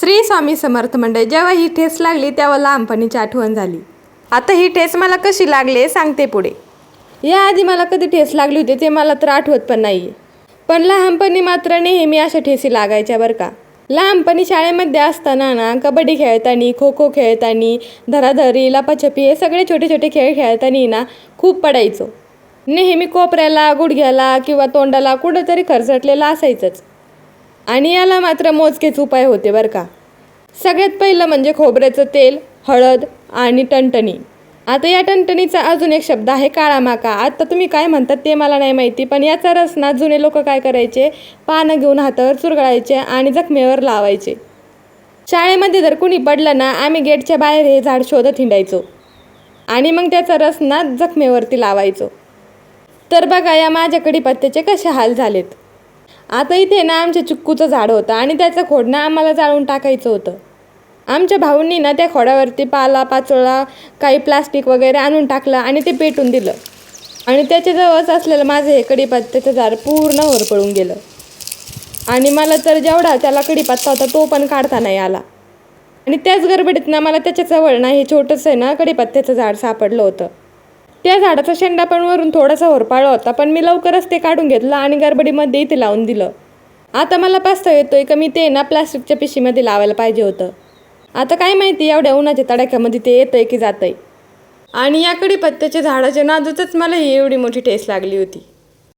श्री स्वामी समर्थ मंडळी, जेव्हा ही ठेस लागली तेव्हा लहानपणीची आठवण झाली. आता ही ठेस मला कशी लागली सांगते पुढे. याआधी मला कधी ठेस लागली होती ते मला तर आठवत पण नाही, पण लहानपणी मात्र नेहमी अशा ठेसी लागायच्या बरं का. लहानपणी शाळेमध्ये असताना ना, कबड्डी खेळताना, खो खो खेळताना, धराधरी, लपाछपी हे सगळे छोटे छोटे खेळ खेळताना ना खूप पडायचो. नेहमी कोपऱ्याला, गुडघ्याला किंवा तोंडाला कुठंतरी खरचटलेलं असायचंच. आणि याला मात्र मोजकेच उपाय होते बरं का. सगळ्यात पहिलं म्हणजे खोबऱ्याचं तेल, हळद आणि टणटणी. आता या टणटणीचा अजून एक शब्द आहे काळा माका. आता तुम्ही काय म्हणतात ते मला नाही माहिती, पण याचा रस ना जुने लोक काय करायचे, पानं घेऊन हातावर चुरगळायचे आणि जखमेवर लावायचे. शाळेमध्ये जर कुणी पडलं ना, आम्ही गेटच्या बाहेर हे झाड शोधत हिंडायचो आणि मग त्याचा रस ना जखमेवरती लावायचो. तर बघा या माझ्या कडीपत्त्याचे कसे हाल झालेत. आता इथे ना आमच्या चिक्कूचं झाड होतं आणि त्याचं खोड ना आम्हाला जाळून टाकायचं होतं. आमच्या भाऊंनी ना त्या खोडावरती पाला पाचोळा, काही प्लास्टिक वगैरे आणून टाकलं आणि ते पेटून दिलं. आणि त्याच्याजवळच असलेलं माझं हे कडीपत्त्याचं झाड पूर्ण होरपळून गेलं. आणि मला तर जेवढा त्याला कडीपत्ता होता तो पण काढता नाही आला. आणि त्याच गडबडीत ना मला त्याच्याजवळ ना हे छोटंसं आहे ना कडीपत्त्याचं झाड सापडलं होतं. त्या झाडाचा शेंडा पण वरून थोडासा होरपाळला होता, पण मी लवकरच ते काढून घेतलं आणि गडबडीमध्ये इथे लावून दिलं. आता मला पस्तावा येतोय का मी ते ना प्लास्टिकच्या पिशवीमध्ये लावायला पाहिजे होतं. आता काय माहिती एवढ्या उन्हाच्या तडाख्यामध्ये ते येतंय की जातंय. आणि या कडीपत्त्याच्या झाडाच्या नादूतच मला ही एवढी मोठी ठेस लागली होती.